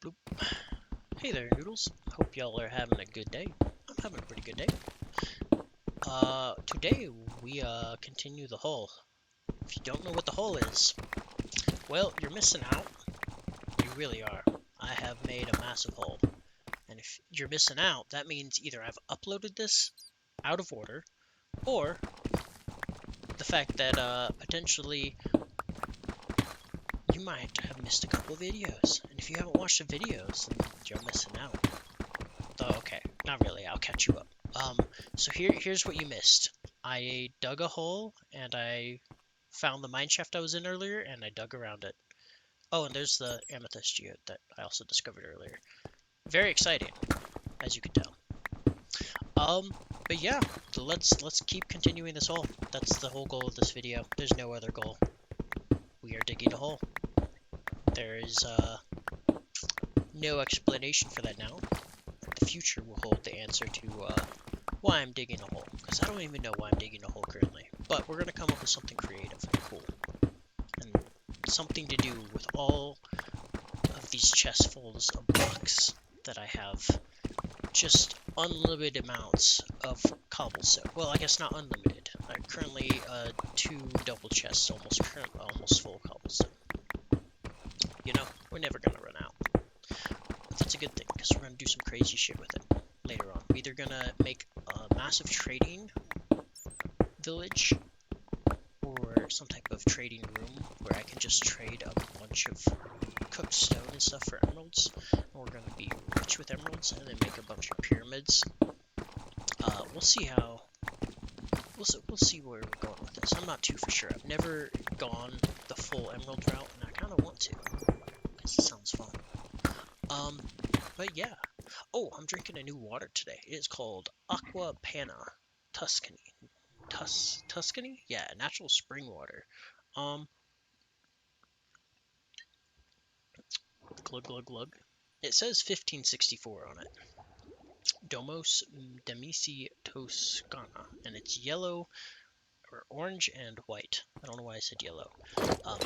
Bloop. Hey there, Noodles. Hope y'all are having a good day. I'm having a pretty good day. Today we continue the haul. If you don't know what the haul is, well, you're missing out. You really are. I have made a massive haul, and if you're missing out, that means either I've uploaded this out of order, or the fact that potentially you might have missed a couple videos. And if you haven't watched the videos, then you're missing out. Oh, okay, not really. I'll catch you up. So here's what you missed. I dug a hole and I found the mine shaft I was in earlier, and I dug around it. Oh, and there's the amethyst geode that I also discovered earlier. Very exciting, as you can tell. Um, but yeah, let's keep continuing this hole. That's the whole goal of this video. There's no other goal. We are digging a hole. There is no explanation for that now. The future will hold the answer to why I'm digging a hole, because I don't even know why I'm digging a hole currently. But we're going to come up with something creative and cool, and something to do with all of these chest fulls of blocks that I have. Just unlimited amounts of cobblestone. Well, I guess not unlimited. I currently 2 double chests, almost full cobblestone. You know, we're never gonna run out. But that's a good thing, because we're gonna do some crazy shit with it later on. We're either gonna make a massive trading village or some type of trading room where I can just trade a bunch of cooked stone and stuff for emeralds. And we're gonna be rich with emeralds and then make a bunch of pyramids. We'll see how. We'll see where we're going with this. I'm not too for sure. I've never gone the full emerald route, and I kind of want to because it sounds fun. But yeah. Oh, I'm drinking a new water today. It is called Aqua Panna Tuscany. Tuscany? Yeah, natural spring water. Um, glug glug glug. It says 1564 on it. Domos Demisi Toscana, and it's yellow or orange and white. I don't know why I said yellow. Um,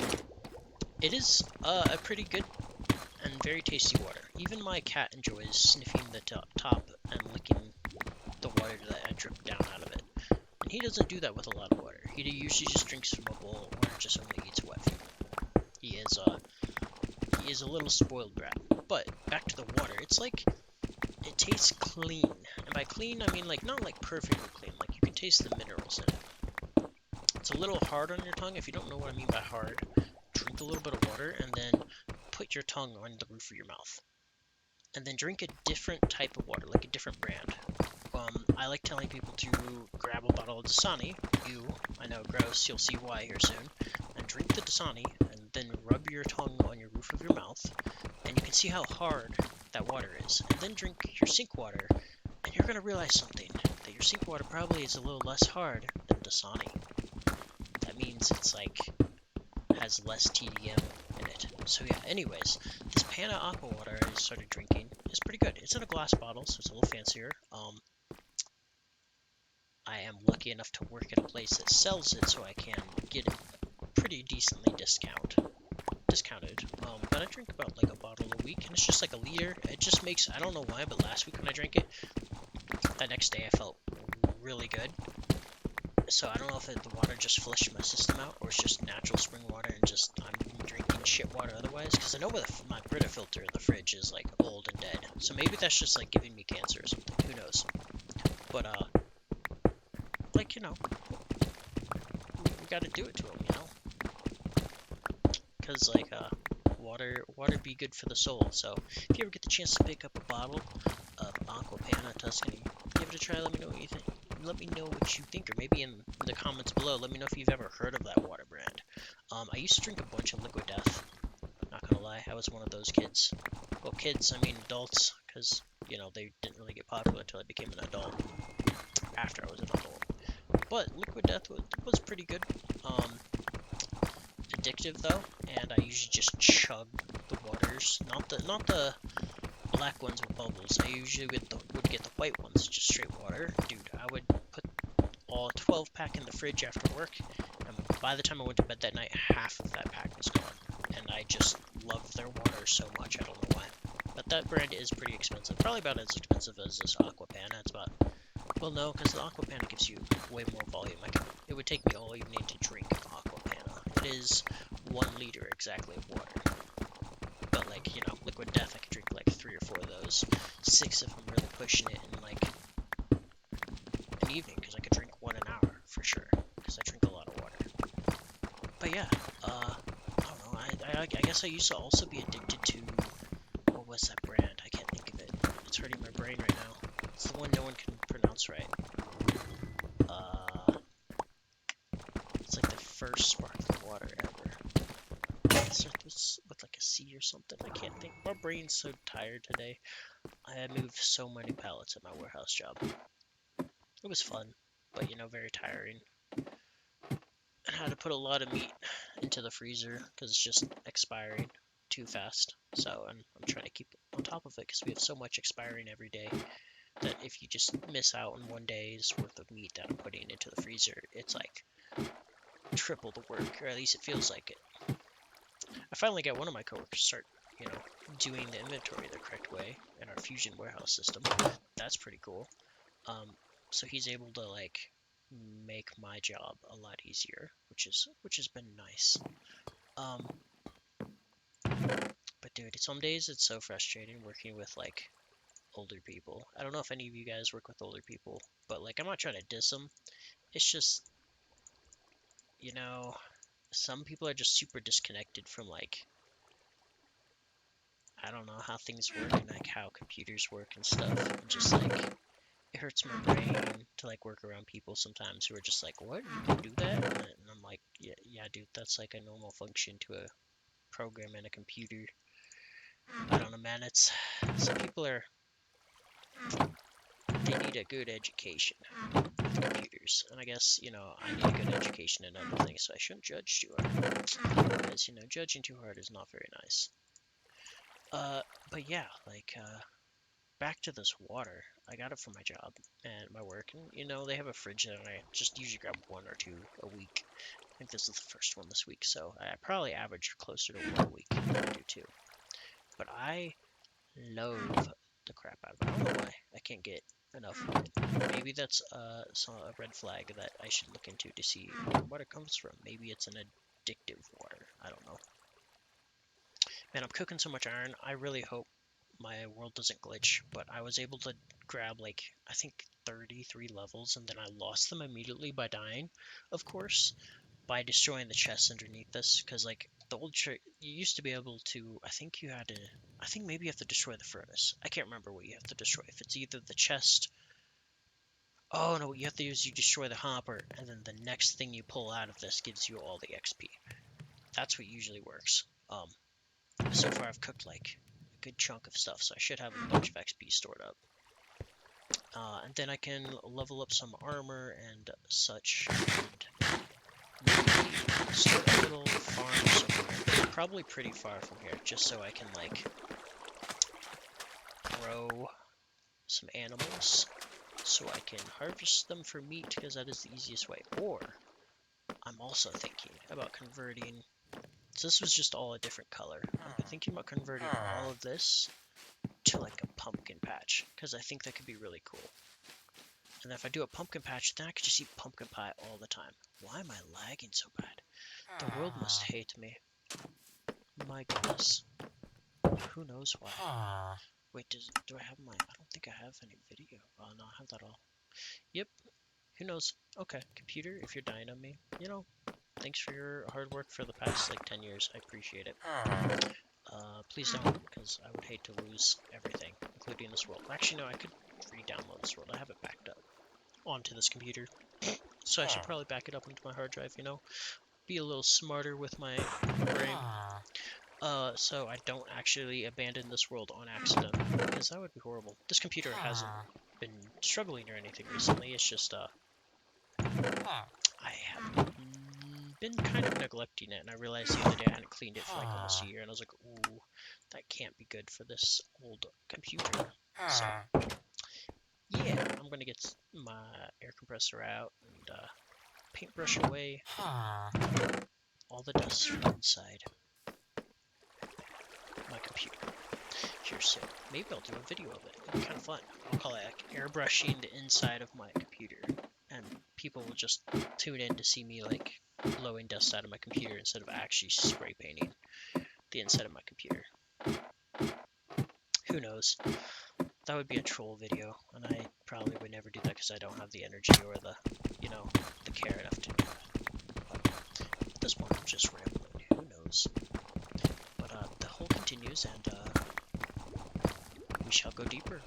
it is a pretty good and very tasty water. Even my cat enjoys sniffing the top and licking the water that I drip down out of it. And he doesn't do that with a lot of water. He usually just drinks from a bowl or just only eats wet food. He is a little spoiled brat. But back to the water. It's like it tastes clean. And by clean, I mean like not like perfectly clean. Like you can taste the minerals in it. It's a little hard on your tongue. If you don't know what I mean by hard, drink a little bit of water and then put your tongue on the roof of your mouth. And then drink a different type of water, like a different brand. I like telling people to grab a bottle of Dasani. I know, gross, you'll see why here soon. And drink the Dasani, and then rub your tongue on your roof of your mouth, and you can see how hard that water is. And then drink your sink water, and you're gonna realize something, that your sink water probably is a little less hard than Dasani. That means it's like, has less TDM in it. So yeah, anyways, this Panna Aqua water I started drinking is pretty good. It's in a glass bottle, so it's a little fancier. I am lucky enough to work at a place that sells it, so I can get it pretty decently discounted. But I drink about like a bottle a week, and it's just like a liter. It just makes, I don't know why, but last week when I drank it, that next day I felt really good. So I don't know if the water just flushed my system out, or it's just natural spring water and just I'm drinking shit water otherwise. Because I know my Brita filter in the fridge is like old and dead. So maybe that's just like giving me cancer or something. Who knows? But like you know, we got to do it to them, you know. Because like water be good for the soul. So if you ever get the chance to pick up a bottle of Aqua Panna Tuscany, give it a try. Let me know what you think. Let me know what you think, or maybe in the comments below, let me know if you've ever heard of that water brand. I used to drink a bunch of Liquid Death. Not gonna lie, I was one of those kids. Well, kids, I mean adults, because you know they didn't really get popular until I became an adult. After I was an adult, but Liquid Death was pretty good. Addictive though, and I usually just chug the waters, not the black ones with bubbles. I usually would get the white ones, just straight water. Dude, I would put all 12 pack in the fridge after work, and by the time I went to bed that night, half of that pack was gone. And I just loved their water so much, I don't know why. that brand is pretty expensive. Probably about as expensive as this Aqua Panna. It's about, well, no, because the Aqua Panna gives you way more volume. It would take me all evening to drink Aqua Panna. It is 1 liter exactly of water. But like, you know, Liquid Death, I could drink like 3 or 4 of those. 6 if I'm really pushing it in like an evening, because I could drink 1 an hour for sure. Because I drink a lot of water. But yeah, I don't know. I guess I used to also be addicted to, what was that brand? I can't think of it. It's hurting my brain right now. It's the one no one can pronounce right. It's like the first sparkling water ever. It starts with like a C or something. I can't think. My brain's so tired today. I had moved so many pallets at my warehouse job. It was fun, but you know, very tiring. And I had to put a lot of meat into the freezer because it's just expiring too fast. So I'm trying to keep on top of it because we have so much expiring every day that if you just miss out on 1 day's worth of meat that I'm putting into the freezer, it's like triple the work, or at least it feels like it. I finally got one of my coworkers to start, you know, doing the inventory the correct way in our Fusion warehouse system. That's pretty cool. So he's able to like make my job a lot easier, which has been nice. But dude, some days it's so frustrating working with like older people. I don't know if any of you guys work with older people, but like I'm not trying to diss them. It's just, you know, some people are just super disconnected from like, I don't know how things work and like how computers work and stuff. And just like it hurts my brain to like work around people sometimes who are just like, what? You can do that? And I'm like, yeah, dude, that's like a normal function to a program in a computer. I don't know, man. Some people they need a good education with computers, and I guess, you know, I need a good education in other things, so I shouldn't judge too hard, because, you know, judging too hard is not very nice. But yeah, like, back to this water. I got it from my job and my work, and, you know, they have a fridge that I just usually grab 1 or 2 a week. I think this is the first one this week, so I probably average closer to 1 a week than I do 2. But I love the crap out of it. I don't know why. I can't get enough of it. Maybe that's a red flag that I should look into to see what it comes from. Maybe it's an addictive water. I don't know. Man, I'm cooking so much iron. I really hope my world doesn't glitch, but I was able to grab like, I think 33 levels, and then I lost them immediately by dying, of course, by destroying the chests underneath this, because like the old trick, you used to be able to, I think maybe you have to destroy the furnace. I can't remember what you have to destroy. If it's either the chest, oh no, what you have to do is you destroy the hopper, and then the next thing you pull out of this gives you all the XP. That's what usually works. So far I've cooked like a good chunk of stuff, so I should have a bunch of XP stored up. And then I can level up some armor and such, and maybe start a little farm somewhere. Probably pretty far from here, just so I can like grow some animals so I can harvest them for meat, because that is the easiest way. Or I'm also thinking about converting, so this was just all a different color. I'm thinking about converting all of this to like a pumpkin patch, because I think that could be really cool. And if I do a pumpkin patch, then I could just eat pumpkin pie all the time. Why am I lagging so bad? The world must hate me. My goodness. Who knows why? Wait, do I have my... I don't think I have any video. Oh, no, I have that all. Yep. Who knows? Okay, computer, if you're dying on me, you know, thanks for your hard work for the past, like, 10 years. I appreciate it. Please don't, because I would hate to lose everything, including this world. Actually, no, I could re-download this world. I have it backed up onto this computer. So I should probably back it up into my hard drive, you know? Be a little smarter with my brain. So I don't actually abandon this world on accident, because that would be horrible. This computer hasn't been struggling or anything recently. It's just, I have been kind of neglecting it, and I realized the other day I hadn't cleaned it for like almost a year, and I was like, ooh, that can't be good for this old computer. So, yeah, I'm gonna get my air compressor out and paintbrush away all the dust from inside my computer here soon. maybe I'll do a video of it. It'll be kind of fun. I'll call it like airbrushing the inside of my computer, and people will just tune in to see me like blowing dust out of my computer instead of actually spray painting the inside of my computer. Who knows? That would be a troll video, and I probably would never do that because I don't have the energy or the, the care enough to do that. But at this point, I'm just rambling. Who knows? But the hole continues, and we shall go deeper.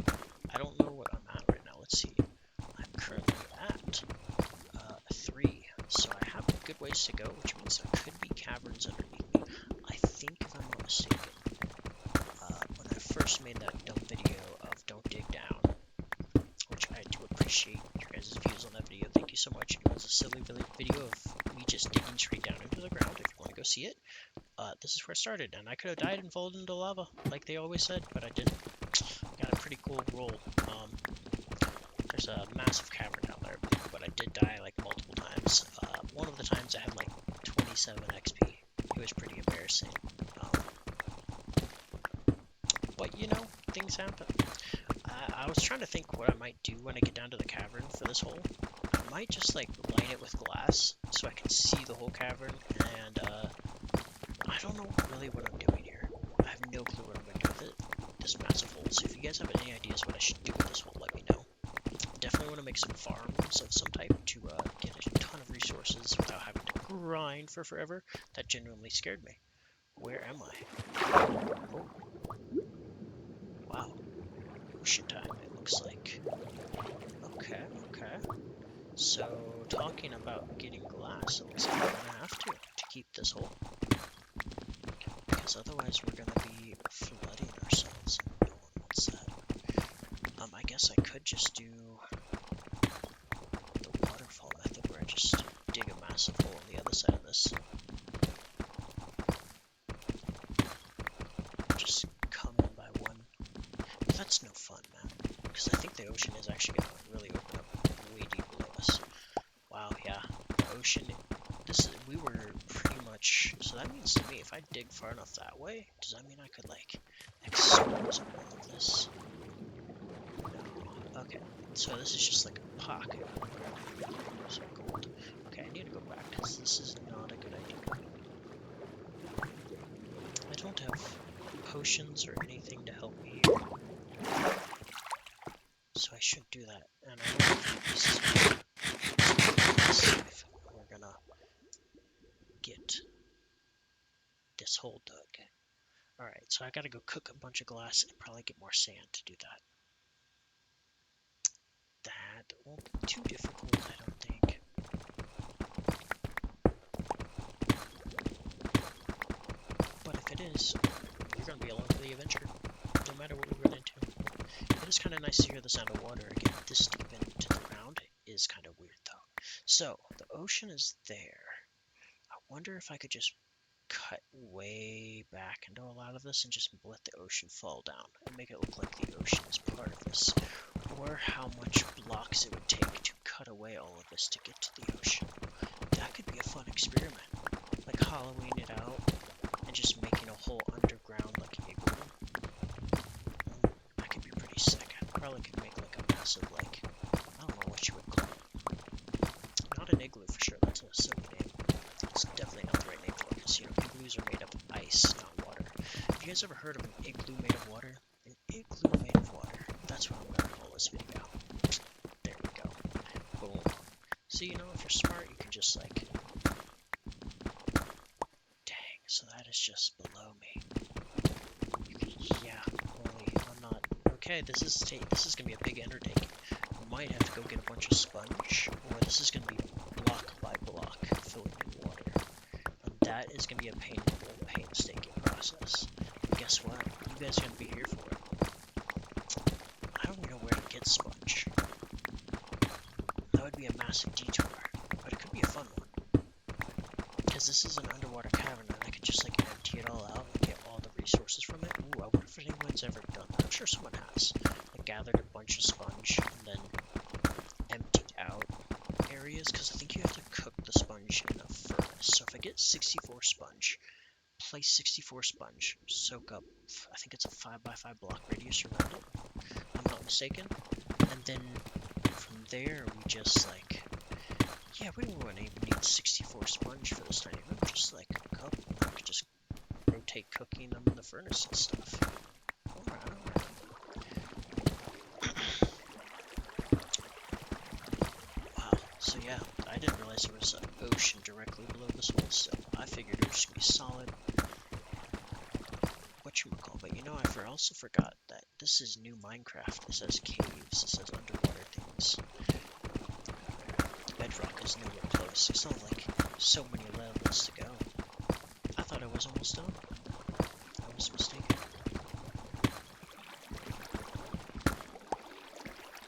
I don't know what I'm at right now. Let's see. I'm currently at 3, so I have a good ways to go, which means there could be caverns underneath me. I think, if I'm not mistaken, when I first made that dumb video of Don't Dig Down, which I do appreciate your guys' views on that video. Thank you so much. It was a silly video of me just digging straight down into the ground. If you want to go see it, this is where it started, and I could have died and fallen into lava, like they always said, but I didn't. Got a pretty cool roll. There's a massive cavern down there, but I did die like multiple times. One of the times I had like 27 XP. It was pretty embarrassing. But things happen. I was trying to think what I might do when I get down to the cavern for this hole. I might just like line it with glass so I can see the whole cavern, and I don't know really what I'm doing here. I have no clue what I'm going to do with it. This massive hole. So if you guys have any ideas what I should do with this hole, let me know. Definitely want to make some farms of some type to get a ton of resources without having to grind for forever. That genuinely scared me. Where am I? Oh. Wow. Ocean time, it looks like. Okay. So, talking about getting glass, it looks like we're going to have to keep this hole. Because otherwise we're going to be flooding ourselves, and no one wants that. I guess I could just do the waterfall method where I just dig a massive hole on the other side of this. Just come in by one. But that's no fun, man. Because I think the ocean is actually going to really open up way deep below us. Wow, yeah. The ocean, we were pretty much, so that means to me, if I dig far enough that way, does that mean I could, like, expose all of this? No. Okay, so this is just like a pocket. So gold. Okay, I need to go back, because this is not a good idea. I don't have potions or anything to help me here. So I should do that, and I don't think this is safe. We're gonna get this hole dug. Alright, so I gotta go cook a bunch of glass and probably get more sand to do that. That won't be too difficult, I don't think. But if it is, you're gonna be along for the adventure, no matter what we run into. It is kind of nice to hear the sound of water again. This deep into the ground is kind of weird though. So, the ocean is there. I wonder if I could just cut way back into a lot of this and just let the ocean fall down and make it look like the ocean is part of this, or how much blocks it would take to cut away all of this to get to the ocean. That could be a fun experiment, like hollowing it out and just making a hole underground like an igloo. That could be pretty sick. I probably could make like a massive, like, I don't know what you would call it. Not an igloo for sure, that's a silly name. It's definitely not the right name for it, because, igloos are made of ice, not water. Have you guys ever heard of an igloo made of water? An igloo made of water. That's what I'm going to call this video. There we go. Boom. So, if you're smart, you can just, like... Dang, so that is just below me. Yeah, holy, I'm not... Okay, this is going to be a big undertaking. I might have to go get a bunch of sponge, or this is going to be block by block filling in water. And that is going to be a painstaking process. And guess what? You guys are going to be here for it. I don't even know where to get sponge. That would be a massive detour, but it could be a fun one. Because this is an underwater cavern, and I could just, like, empty it all out and get all the resources from it. Ooh, I wonder if anyone's ever done that. I'm sure someone has. Like, gathered a bunch of sponge, and then emptied out areas, because I think you have to cook the sponge in a furnace. So if I get 64 sponge, place 64 sponge, soak up, I think it's a 5x5 block radius around it, if I'm not mistaken. And then from there, we just like, yeah, we don't even need 64 sponge for this tiny room, just like a cup. I could just rotate cooking them in the furnace and stuff. Alright, alright. Wow, so yeah, I didn't realize there was an ocean directly below this hole still. I figured it was just gonna be solid. Whatchamacall, but you know, I also forgot that this is new Minecraft. It says caves, it says underwater things. The bedrock is nowhere close. It's not like so many levels to go. I thought I was almost done. I was mistaken.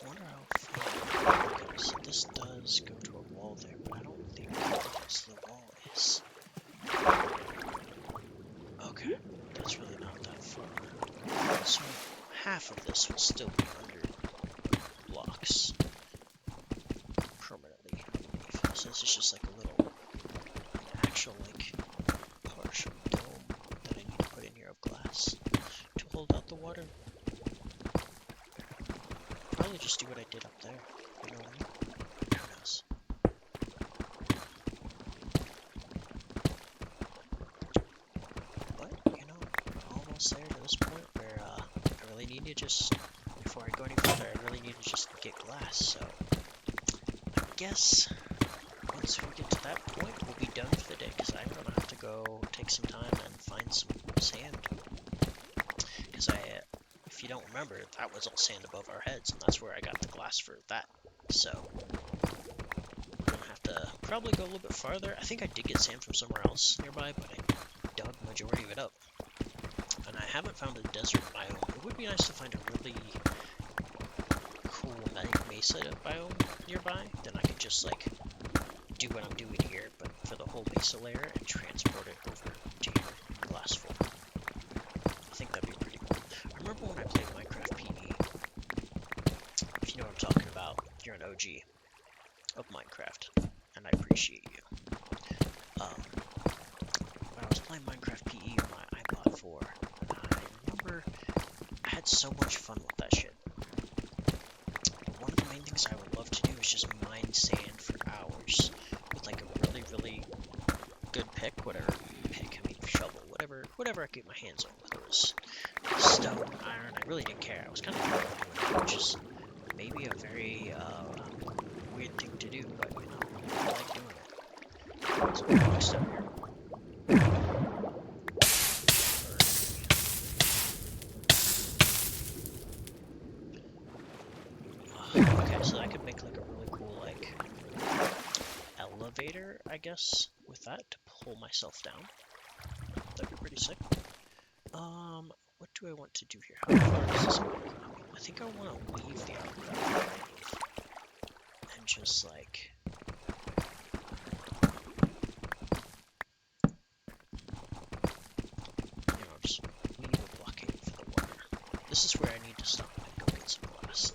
I wonder how far. Okay, so this does go to a wall there, but I don't think that's the wall is. Okay, that's really not that far. So half of this will still be under blocks permanently, I believe. So this is just like a little actual like partial dome that I need to put in here of glass to hold out the water. Probably just do what I did up there. You know what I mean? Who knows? But, you know, almost there to this point where I really need to just, before I go any further, I really need to just get glass. So, I guess once we get to that point, we'll be done for the day, because I'm going to have to go take some time and find some sand. Because if you don't remember, that was all sand above our heads, and that's where I got the glass for that. So, we're going to have to probably go a little bit farther. I think I did get sand from somewhere else nearby, but I dug the majority of it up. And I haven't found a desert biome. It would be nice to find a really cool mesa biome nearby. Then I could just, like, do what I'm doing here, but for the whole mesa layer and transport it over to here in glass form. I think that'd be pretty cool. I remember when I played Minecraft PE, if you know what I'm talking about, you're an OG of Minecraft, and I appreciate you. When I was playing Minecraft PE on my iPod 4, I remember I had so much fun with that shit. But one of the main things I would love to do is just mine sand for hours with like a really, really good pick, whatever pick, I mean shovel, whatever I could get my hands on, whether it was stone, iron, I really didn't care. I was kind of doing it, which is maybe a very weird thing to do, but you know, I like doing it. So blocks down here. Okay, so I could make like a really cool like elevator, I guess, with that to pull myself down. That'd be pretty sick. What do I want to do here? How far does this go? I think I want to leave the outcrop and just like just leave a blockade for the water. This is where I need to stop and go get some glass.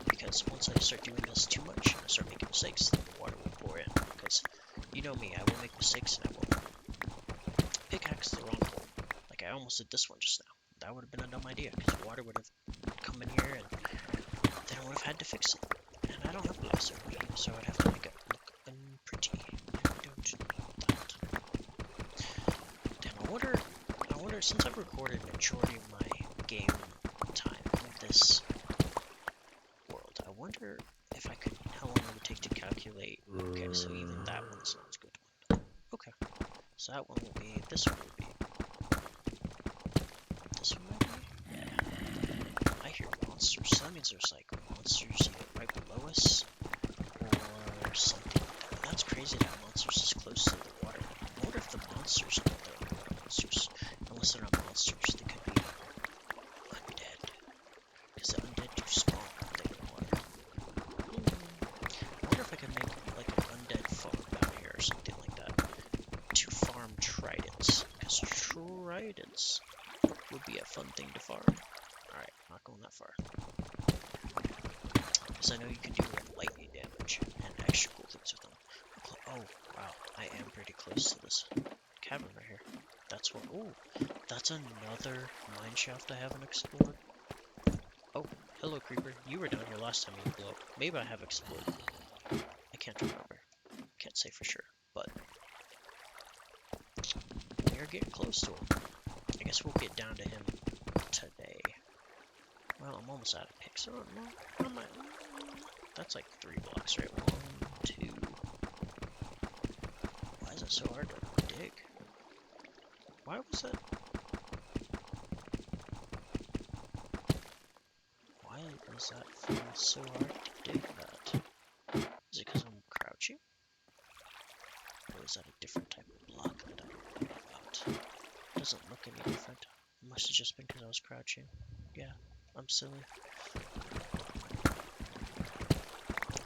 Because once I start doing this too much and I start making mistakes, then the water will pour in. Because you know me, I will make mistakes and I will pickaxe the wrong hole. Like I almost did this one just now. That would have been a dumb idea because water would have come in here and then I would have had to fix it. And I don't have glass over me, so I'd have to make it look unpretty. I don't need that. Damn, I wonder, since I've recorded majority of my game time with this world, I wonder if I could, how long it would take to calculate. Okay, so even that one sounds good. Okay, so that one will be, this one will be, this one might be. I hear monsters, so that means there's like monsters either right below us or something like that. That's crazy that monsters is close to the water. I wonder if the monsters are not the underwater monsters. Unless they're not monsters, they could be undead. Because the undead do spawn when they're in the water. I wonder if I could make like an undead farm down here or something like that. To farm tridents. Because tridents would be a fun thing to farm. Alright, not going that far. Because I know you can do like lightning damage and extra cool things with them. Oh, wow, I am pretty close to this cabin right here. That's what. Oh, that's another mine shaft I haven't explored. Oh, hello, creeper. You were down here last time you blew up. Maybe I have explored. I can't remember. Can't say for sure, but we are getting close to him. I guess we'll get down to him today. Well, I'm almost out of picks. Oh, no, I might. That's like 3 blocks, right? 1, 2. Why is it so hard to dig? Why was it? Why does that feel so hard to dig that? Is it because I'm crouching? Or is that a different type of block that I don't know about? It doesn't look any different. It must have just been because I was crouching. Yeah, I'm silly.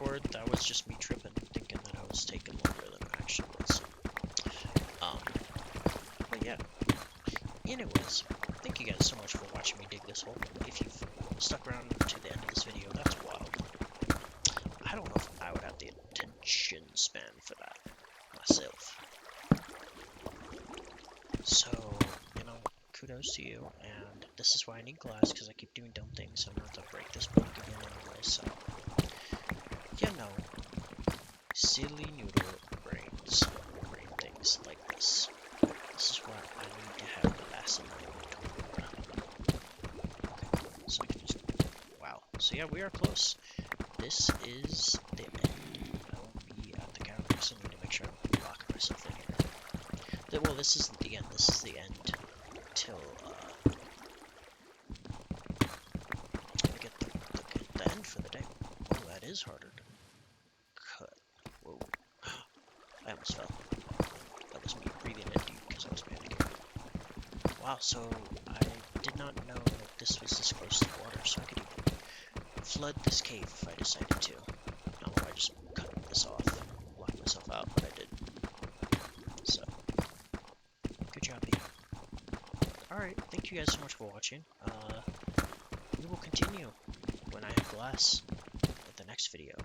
Or that was just me tripping, thinking that I was taking longer than I actually was. But yeah. Anyways, thank you guys so much for watching me dig this hole. If you've stuck around to the end of this video, that's wild. I don't know if I would have the attention span for that myself. So, you know, kudos to you, and this is why I need glass, because I keep doing dumb things, so I'm going to have to break this block again anyway, so, you know, silly noodle brains, brain things like this. This is why I need to have glass in my inventory. Okay, so I can just, wow, so yeah, we are close. This is the end. I will be at the counter, so I need to make sure I don't lock myself in here. Well, this isn't the end, this is the end till, I get the end for the day. Oh, that is harder to cut. Whoa. I almost fell. That was me breathing in deep because I was panicking. Wow, so I did not know that this was this close to water, so I could even flood this cave if I decided to. I don't know, I just cut this off, locked myself out, but I did. So, good job, me. Alright, thank you guys so much for watching. We will continue when I have glass at the next video.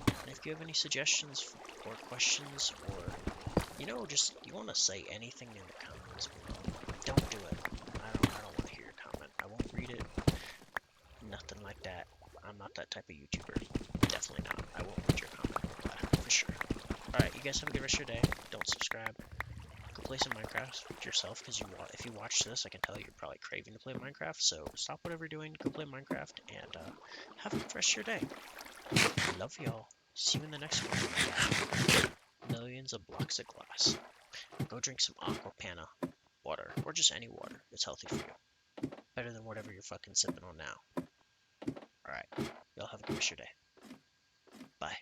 And if you have any suggestions or questions, or, you know, just you want to say anything in the comments below, don't do it. I don't want to hear your comment. I won't read it. Nothing like that. I'm not that type of YouTuber. Definitely not. I won't read your comment for sure. Alright, you guys have a good rest of your day. Don't subscribe. Go play some Minecraft yourself, because if you watch this, I can tell you're probably craving to play Minecraft, so stop whatever you're doing, go play Minecraft, and have a good rest of your day. Love y'all. See you in the next one. Millions of blocks of glass. Go drink some aqua panna water, or just any water. It's healthy for you. Better than whatever you're fucking sipping on now. Alright, y'all have a good rest of your day. Bye.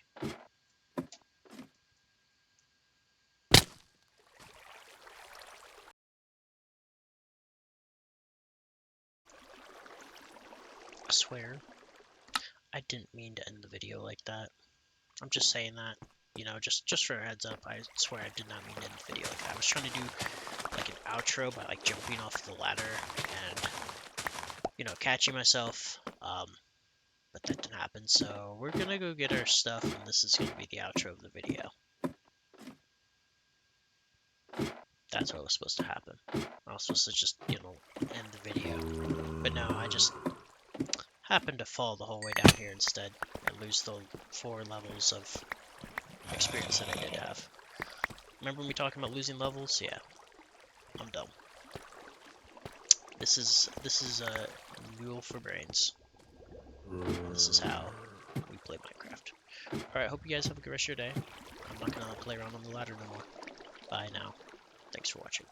I swear, I didn't mean to end the video like that. I'm just saying that, you know, just for a heads up, I swear I did not mean to end the video like that. I was trying to do, like, an outro by, like, jumping off the ladder and, you know, catching myself, but that didn't happen, so we're gonna go get our stuff, and this is gonna be the outro of the video. That's what was supposed to happen. I was supposed to just, you know, end the video, but no, I just happened to fall the whole way down here instead, and lose the 4 levels of experience that I did have. Remember me talking about losing levels? Yeah, I'm dumb. This is a Noodle for brains. This is how we play Minecraft. Alright, hope you guys have a good rest of your day. I'm not gonna play around on the ladder no more. Bye now. Thanks for watching.